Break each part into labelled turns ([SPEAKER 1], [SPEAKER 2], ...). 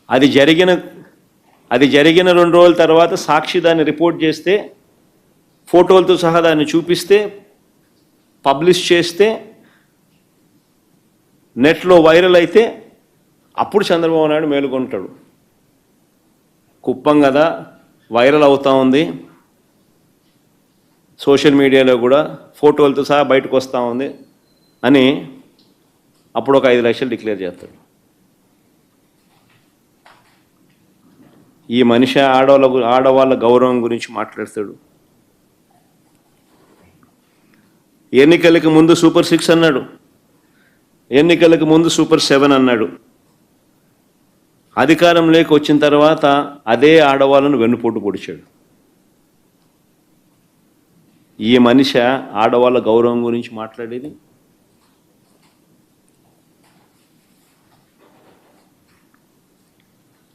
[SPEAKER 1] అది జరిగిన 2 రోజుల తర్వాత సాక్షి దాన్ని రిపోర్ట్ చేస్తే, ఫోటోలతో సహా దాన్ని చూపిస్తే, పబ్లిష్ చేస్తే, నెట్లో వైరల్ అయితే అప్పుడు చంద్రబాబు నాయుడు మేలుకొంటాడు. కుప్పం కదా, వైరల్ అవుతా ఉంది, సోషల్ మీడియాలో కూడా ఫోటోలతో సహా బయటకు వస్తూ ఉంది అని అప్పుడు ఒక 5 లక్షలు డిక్లేర్ చేస్తాడు. ఈ మనిషి ఆడవాళ్ళ గౌరవం గురించి మాట్లాడతాడు. ఎన్నికలకు ముందు సూపర్ 6 అన్నాడు, ఎన్నికలకు ముందు సూపర్ 7 అన్నాడు. అధికారంలోకి వచ్చిన తర్వాత అదే ఆడవాళ్ళను వెన్నుపోటు పొడిచాడు. ఈ మనిషి ఆడవాళ్ళ గౌరవం గురించి మాట్లాడేది.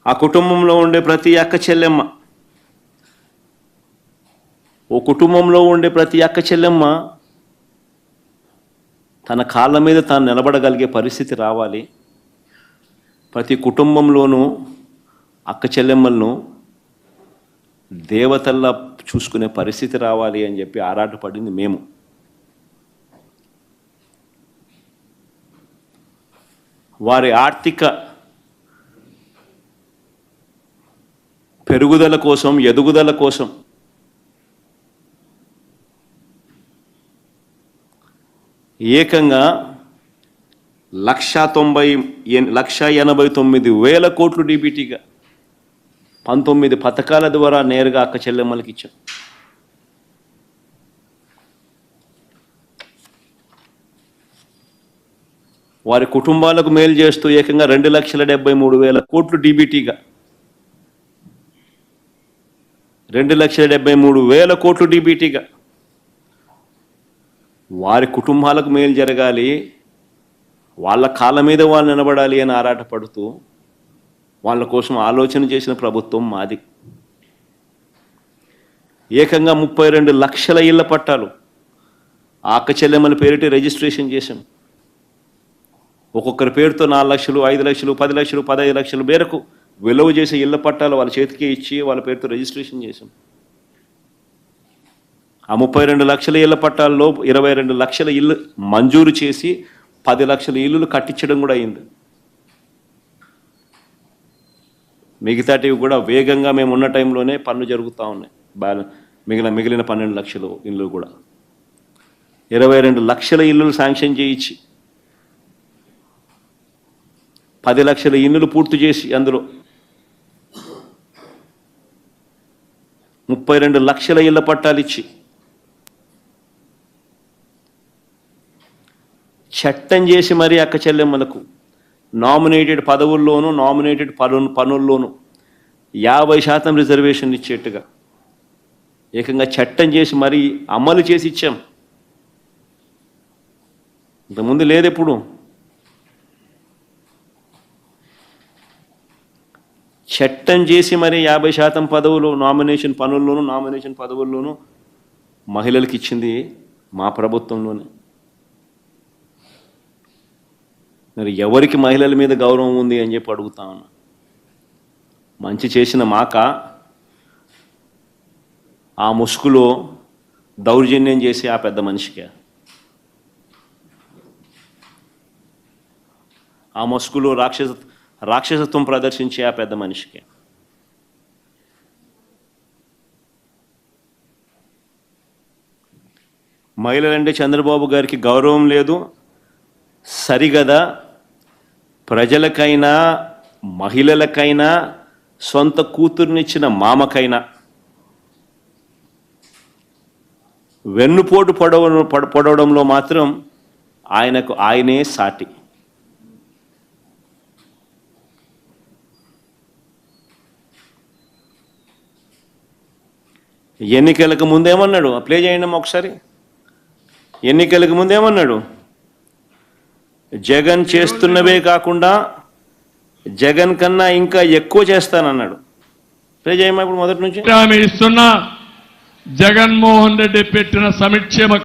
[SPEAKER 1] ఆ కుటుంబంలో ఉండే ప్రతి అక్క చెల్లెమ్మ, ఓ కుటుంబంలో ఉండే ప్రతి అక్క చెల్లెమ్మ తన కాళ్ళ మీద తాను నిలబడగలిగే పరిస్థితి రావాలి. ప్రతి కుటుంబంలోనూ అక్క చెల్లెమ్మలను దేవతల్లా చూసుకునే పరిస్థితి రావాలి అని చెప్పి ఆరాటపడింది మేము. వారి ఆర్థిక పెరుగుదల కోసం, ఎదుగుదల కోసం ఏకంగా 1,89,000 కోట్లు డీబీటీగా 19 పథకాల ద్వారా నేరుగా అక్క చెల్లెమ్మలకి ఇచ్చాం. వారి కుటుంబాలకు మేలు చేస్తూ ఏకంగా 2,73,000 కోట్లు డీబీటీగా 2,73,000 కోట్లు డీబీటీగా వారి కుటుంబాలకు మేలు జరగాలి, వాళ్ళ కాళ్ళ మీద వాళ్ళు నిలబడాలి అని ఆరాటపడుతూ వాళ్ళ కోసం ఆలోచన చేసిన ప్రభుత్వం మాది. ఏకంగా 32 లక్షల ఇళ్ల పట్టాలు ఆ అక్క చెల్లెమ్మల పేరిట రిజిస్ట్రేషన్ చేశాం. ఒక్కొక్కరి పేరుతో 4 లక్షలు, 5 లక్షలు, 10 లక్షలు, 15 లక్షల మేరకు విలువ చేసే ఇళ్ల పట్టాలు వాళ్ళ చేతికి ఇచ్చి వాళ్ళ పేరుతో రిజిస్ట్రేషన్ చేశాం. ఆ 32 లక్షల ఇళ్ల పట్టాల్లో 22 లక్షల ఇల్లు మంజూరు చేసి 10 లక్షల ఇల్లులు కట్టించడం కూడా అయింది. మిగతాటివి కూడా వేగంగా మేము ఉన్న టైంలోనే పనులు జరుగుతూ ఉన్నాయి. మిగిలిన 12 లక్షల ఇల్లు కూడా 22 లక్షల ఇల్లులు శాంక్షన్ చేయించి 10 లక్షల ఇల్లులు పూర్తి చేసి అందులో 32 లక్షల ఇళ్ల పట్టాలు ఇచ్చి చట్టం చేసి మరీ అక్క చెల్లెమ్మలకు నామినేటెడ్ పదవుల్లోనూ, నామినేటెడ్ పనుల్లోనూ 50% రిజర్వేషన్ ఇచ్చేట్టుగా ఏకంగా చట్టం చేసి మరీ అమలు చేసి ఇచ్చాం. ఇంతకుముందు లేదు. ఎప్పుడు చట్టం చేసి మరి 50% పదవులు నామినేషన్ పదవుల్లోనూ మహిళలకు ఇచ్చింది మా ప్రభుత్వంలోనే. మరి ఎవరికి మహిళల మీద గౌరవం ఉంది అని చెప్పి అడుగుతా ఉన్నా. మంచి చేసిన మాక ఆ ముసుగులో దౌర్జన్యం చేసి ఆ పెద్ద మనిషికి, ఆ ముసుగులో రాక్షసత్వం ప్రదర్శించి ఆ పెద్ద మనిషికి. మహిళలంటే చంద్రబాబు గారికి గౌరవం లేదు సరిగదా. ప్రజలకైనా, మహిళలకైనా, సొంత కూతుర్నిచ్చిన మామకైనా వెన్నుపోటు పొడవడంలో మాత్రం ఆయనే సాటి. ఎన్నికలకు ముందేమన్నాడు? ప్లే చేయండి ఒకసారి. ఎన్నికలకు ముందేమన్నాడు? జగన్ చేస్తున్నవే కాకుండా జగన్ కన్నా ఇంకా ఎక్కువ చేస్తానన్నాడు. ప్లే చేయమా ఇప్పుడు మొదటి నుంచి.
[SPEAKER 2] ఇస్తున్న జగన్మోహన్ రెడ్డి పెట్టిన సంక్షేమ